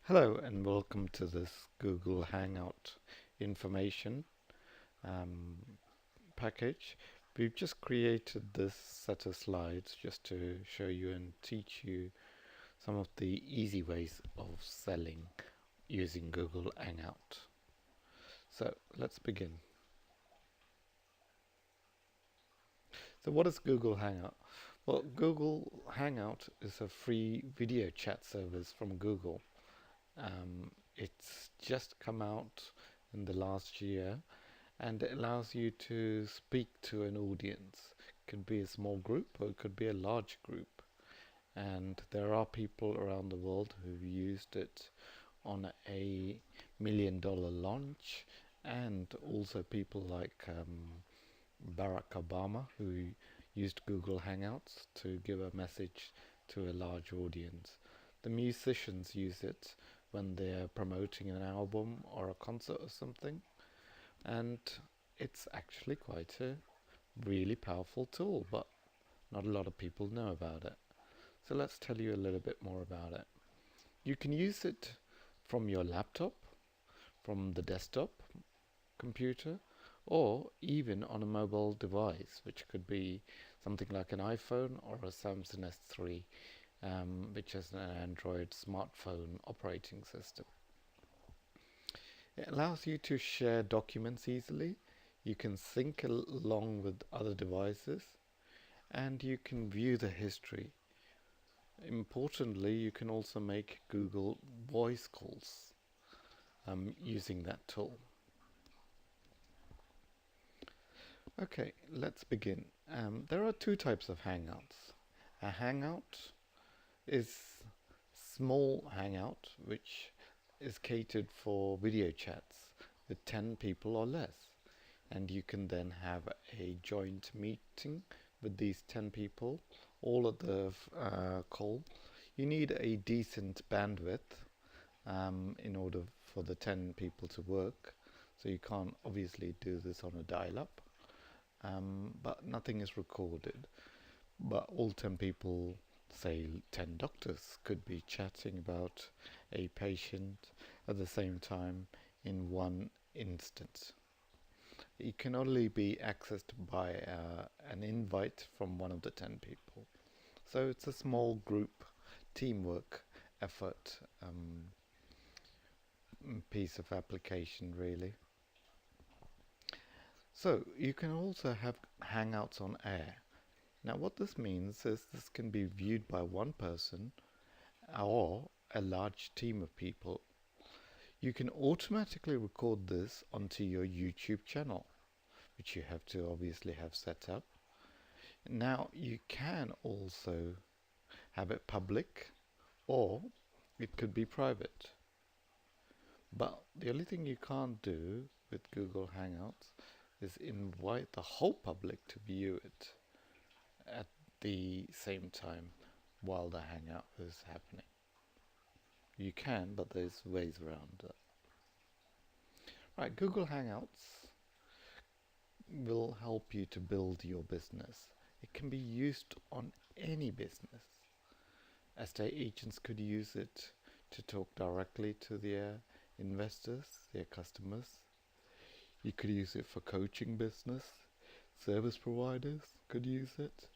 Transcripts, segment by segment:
Hello and welcome to this Google Hangout information um, package. We've just created this set of slides just to show you and teach you some of the easy ways of selling using Google Hangout. So let's begin. So what is Google Hangout? Well, Google Hangout is a free video chat service from Google. It's just come out in the last year and it allows you to speak to an audience. It could be a small group or it could be a large group. And there are people around the world who've used it on a $1 million launch, and also people like Barack Obama, who used Google Hangouts to give a message to a large audience. The musicians use it when they're promoting an album or a concert or something, and it's actually quite a really powerful tool, but not a lot of people know about it. So let's tell you a little bit more about it. You can use it from your laptop, from the desktop computer, or even on a mobile device, which could be something like an iPhone or a Samsung S3, which is an Android smartphone operating system. It allows you to share documents easily. You can sync along with other devices, and you can view the history. Importantly, you can also make Google voice calls using that tool. Okay, let's begin. There are two types of Hangouts. A Hangout is small Hangout, which is catered for video chats with 10 people or less. And you can then have a joint meeting with these 10 people, all at the call. You need a decent bandwidth in order for the 10 people to work. So you can't obviously do this on a dial-up, but nothing is recorded. But all 10 people, say 10 doctors, could be chatting about a patient at the same time in one instance. It can only be accessed by an invite from one of the 10 people. So it's a small group teamwork effort piece of application, really. So you can also have Hangouts on air. Now what this means is this can be viewed by one person or a large team of people. You can automatically record this onto your YouTube channel, which you have to obviously have set up. Now you can also have it public, or it could be private. But the only thing you can't do with Google Hangouts is invite the whole public to view it at the same time while the Hangout is happening. You can, but there's ways around it. Right, Google Hangouts will help you to build your business. It can be used on any business. Estate agents could use it to talk directly to their investors, their customers. You could use it for coaching business. Service providers could use it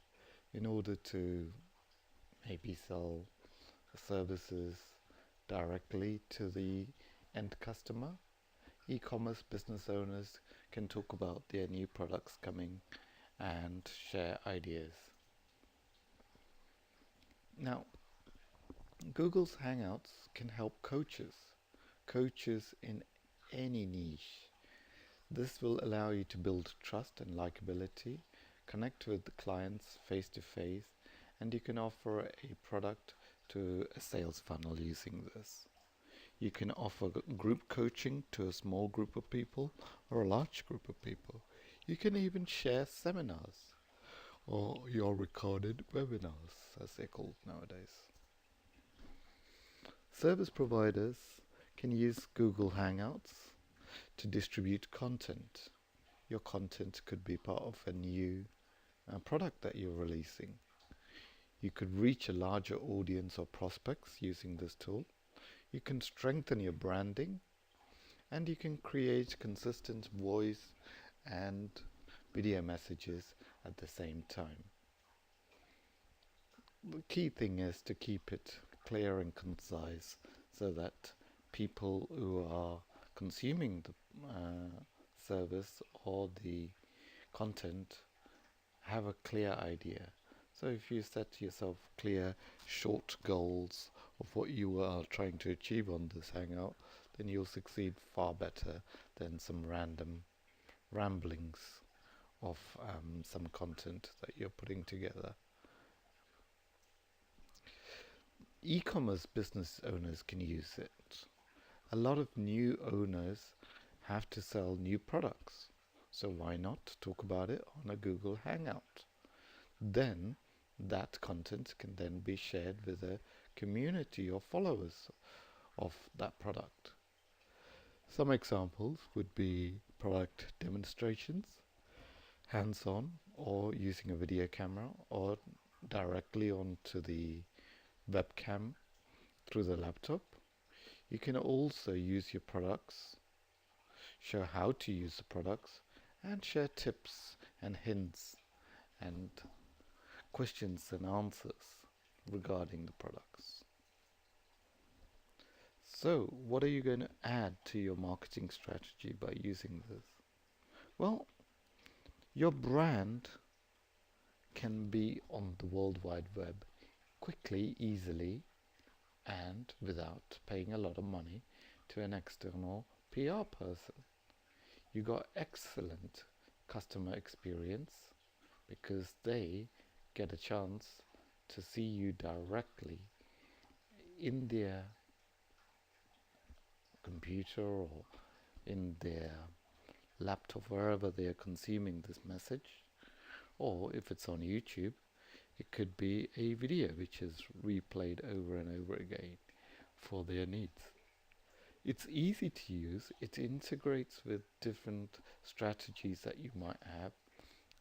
in order to maybe sell services directly to the end customer. E-commerce business owners can talk about their new products coming and share ideas. Now, Google's Hangouts can help coaches in any niche. This will allow you to build trust and likability, connect with the clients face to face, and you can offer a product to a sales funnel using this. You can offer group coaching to a small group of people or a large group of people. You can even share seminars or your recorded webinars, as they're called nowadays. Service providers can use Google Hangouts to distribute content. Your content could be part of a new product that you're releasing. You could reach a larger audience of prospects using this tool. You can strengthen your branding, and you can create consistent voice and video messages at the same time. The key thing is to keep it clear and concise so that people who are consuming the service or the content have a clear idea. So if you set yourself clear, short goals of what you are trying to achieve on this Hangout, then you'll succeed far better than some random ramblings of some content that you're putting together. E-commerce business owners can use it. A lot of new owners have to sell new products. So why not talk about it on a Google Hangout? Then that content can then be shared with a community of followers of that product. Some examples would be product demonstrations, hands-on, or using a video camera, or directly onto the webcam through the laptop. You can also use your products, show how to use the products, and share tips and hints and questions and answers regarding the products. So, what are you going to add to your marketing strategy by using this? Well, your brand can be on the World Wide Web quickly, easily, and without paying a lot of money to an external PR person. You got excellent customer experience because they get a chance to see you directly in their computer or in their laptop, wherever they are consuming this message. Or if it's on YouTube, it could be a video which is replayed over and over again for their needs. It's easy to use, it integrates with different strategies that you might have,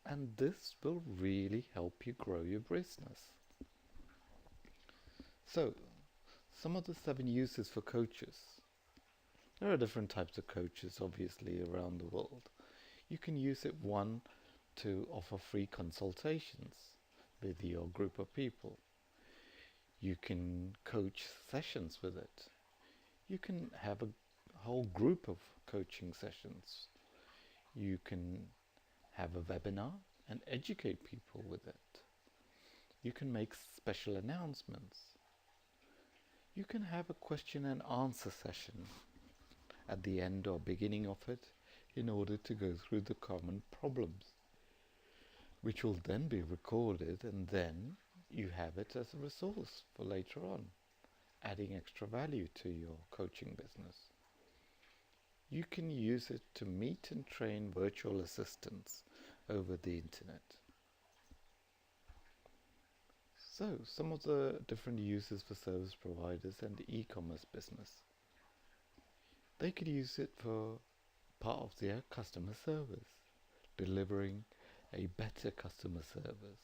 and this will really help you grow your business. So, some of the 7 uses for coaches. There are different types of coaches, obviously, around the world. You can use it, one, to offer free consultations with your group of people. You can coach sessions with it. You can have a whole group of coaching sessions. You can have a webinar and educate people with it. You can make special announcements. You can have a question and answer session at the end or beginning of it in order to go through the common problems, which will then be recorded, and then you have it as a resource for later on, adding extra value to your coaching business. You can use it to meet and train virtual assistants over the internet. So, some of the different uses for service providers and the e-commerce business. They could use it for part of their customer service, delivering a better customer service.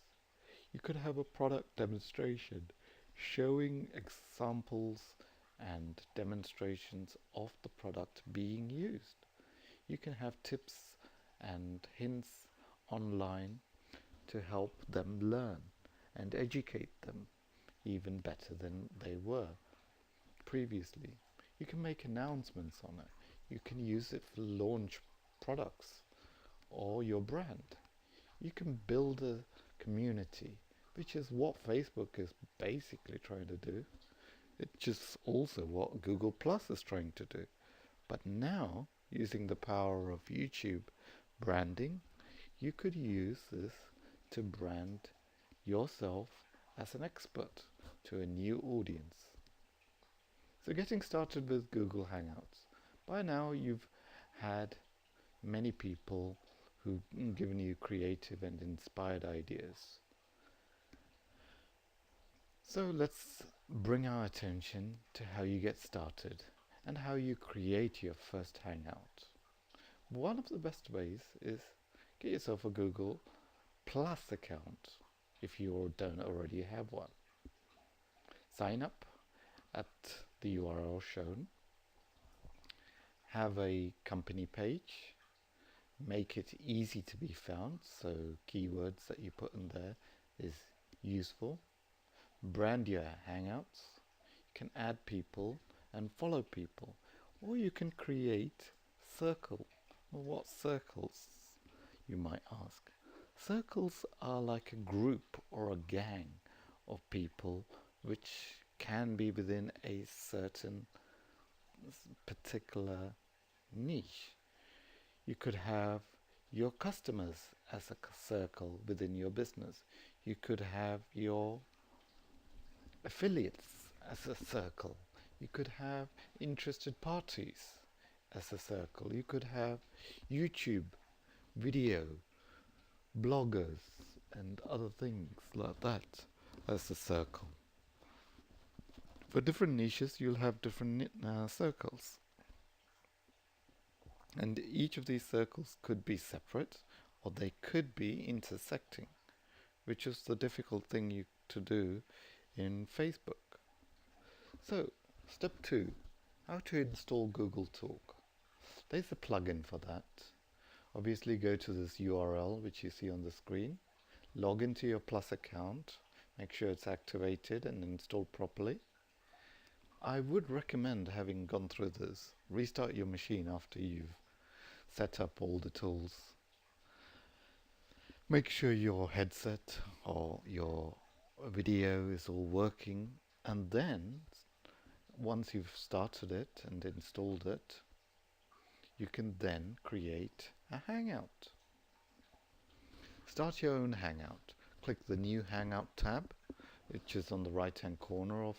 You could have a product demonstration showing examples and demonstrations of the product being used. You can have tips and hints online to help them learn and educate them even better than they were previously. You can make announcements on it. You can use it for launch products or your brand. You can build a community, which is what Facebook is basically trying to do. It's just also what Google Plus is trying to do. But now, using the power of YouTube branding, you could use this to brand yourself as an expert to a new audience. So getting started with Google Hangouts. By now you've had many people who've given you creative and inspired ideas. So let's bring our attention to how you get started and how you create your first Hangout. One of the best ways is get yourself a Google Plus account if you don't already have one. Sign up at the URL shown, have a company page, make it easy to be found, so keywords that you put in there is useful. Brand your Hangouts. You can add people and follow people, or you can create circle. Well, what circles, you might ask? Circles are like a group or a gang of people which can be within a certain particular niche. You could have your customers as a circle within your business. You could have your affiliates as a circle. You could have interested parties as a circle. You could have YouTube, video, bloggers, and other things like that as a circle. For different niches, you'll have different circles. And each of these circles could be separate, or they could be intersecting, which is the difficult thing to do in Facebook. So, step 2, how to install Google Talk. There's a plugin for that. Obviously go to this URL which you see on the screen, log into your Plus account, make sure it's activated and installed properly. I would recommend, having gone through this, restart your machine after you've set up all the tools. Make sure your headset or your video is all working, and then once you've started it and installed it, you can then create a Hangout. Start your own Hangout. Click the New Hangout tab, which is on the right hand corner of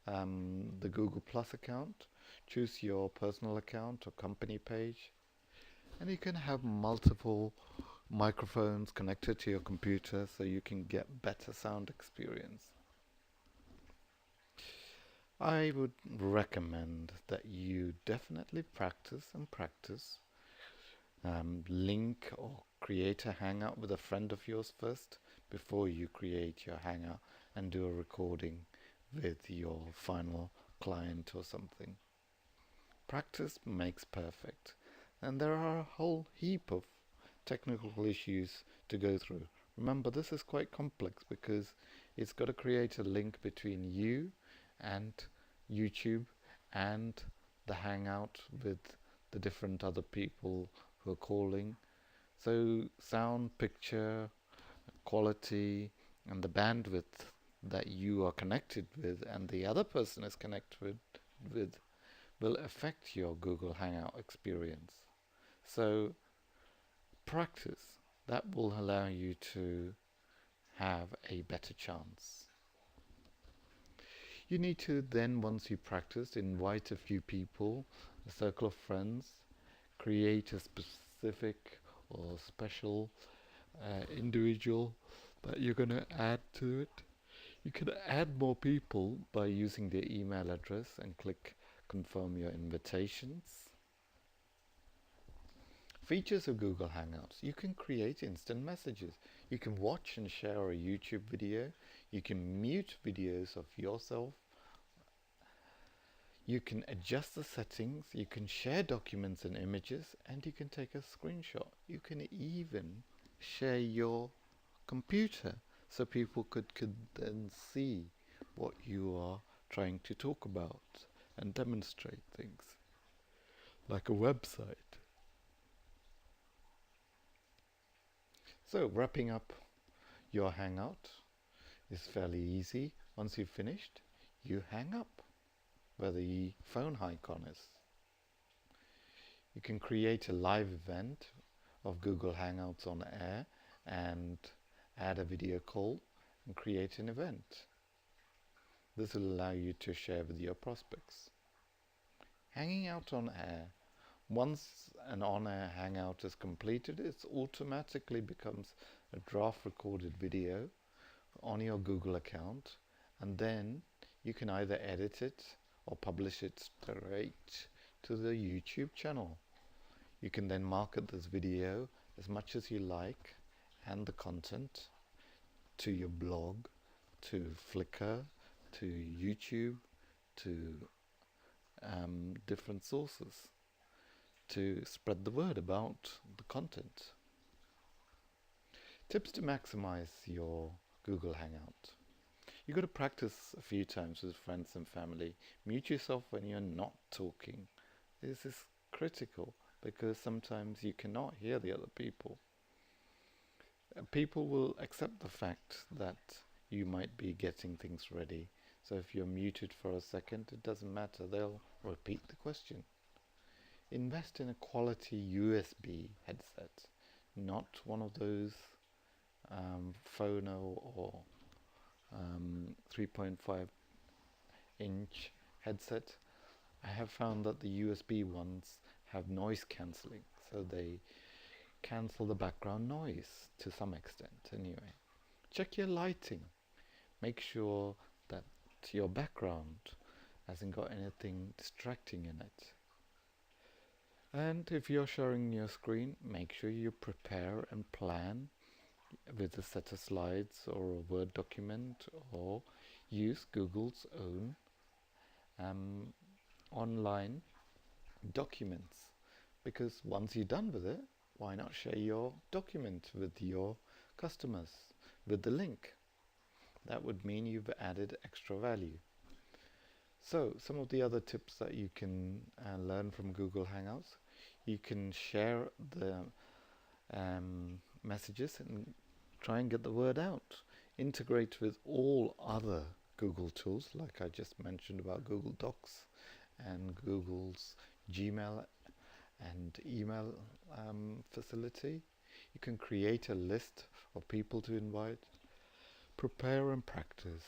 the Google Plus account. Choose your personal account or company page, and you can have multiple microphones connected to your computer so you can get better sound experience. I would recommend that you definitely practice, link or create a Hangout with a friend of yours first before you create your Hangout and do a recording with your final client or something. Practice makes perfect, and there are a whole heap of technical issues to go through. Remember, this is quite complex because it's got to create a link between you and YouTube and the Hangout with the different other people who are calling. So sound, picture, quality, and the bandwidth that you are connected with and the other person is connected with will affect your Google Hangout experience. So practice. That will allow you to have a better chance. You need to then, once you practiced, invite a few people, a circle of friends, create a specific or special individual that you're going to add to it. You can add more people by using their email address and click confirm your invitations. Features of Google Hangouts. You can create instant messages. You can watch and share a YouTube video. You can mute videos of yourself. You can adjust the settings. You can share documents and images, and you can take a screenshot. You can even share your computer so people could then see what you are trying to talk about and demonstrate things like a website. So wrapping up your Hangout is fairly easy. Once you've finished, you hang up where the phone icon is. You can create a live event of Google Hangouts on air and add a video call and create an event. This will allow you to share with your prospects. Hanging out on air. Once an on-air Hangout is completed, it automatically becomes a draft recorded video on your Google account, and then you can either edit it or publish it straight to the YouTube channel. You can then market this video as much as you like and the content to your blog, to Flickr, to YouTube, to different sources to spread the word about the content. Tips to maximize your Google Hangout. You got to practice a few times with friends and family. Mute yourself when you're not talking. This is critical because sometimes you cannot hear the other people. People will accept the fact that you might be getting things ready. So if you're muted for a second, it doesn't matter. They'll repeat the question. Invest in a quality USB headset, not one of those phono or 3.5-inch headset. I have found that the USB ones have noise cancelling, so they cancel the background noise to some extent anyway. Check your lighting. Make sure that your background hasn't got anything distracting in it. And if you're sharing your screen, make sure you prepare and plan with a set of slides or a Word document, or use Google's own online documents. Because once you're done with it, why not share your document with your customers with the link? That would mean you've added extra value. So, some of the other tips that you can learn from Google Hangouts: you can share the messages and try and get the word out. Integrate with all other Google tools, like I just mentioned about Google Docs and Google's Gmail and email facility. You can create a list of people to invite. Prepare and practice.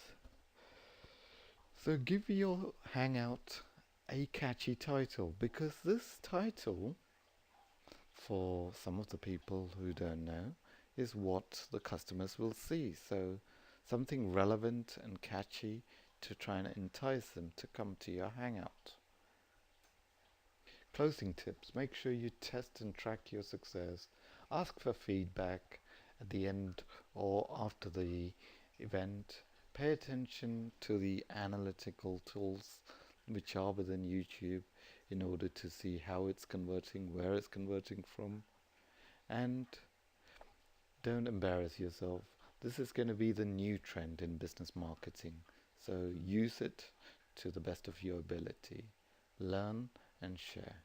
So give your Hangout a catchy title, because this title, for some of the people who don't know, is what the customers will see. So something relevant and catchy to try and entice them to come to your Hangout. Closing tips: make sure you test and track your success. Ask for feedback at the end or after the event. Pay attention to the analytical tools which are within YouTube in order to see how it's converting, where it's converting from, and don't embarrass yourself. This is going to be the new trend in business marketing, so use it to the best of your ability. Learn and share.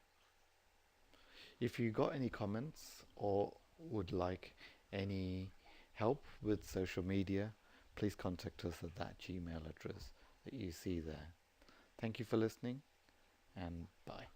If you got any comments or would like any help with social media, please contact us at that Gmail address that you see there. Thank you for listening, and bye.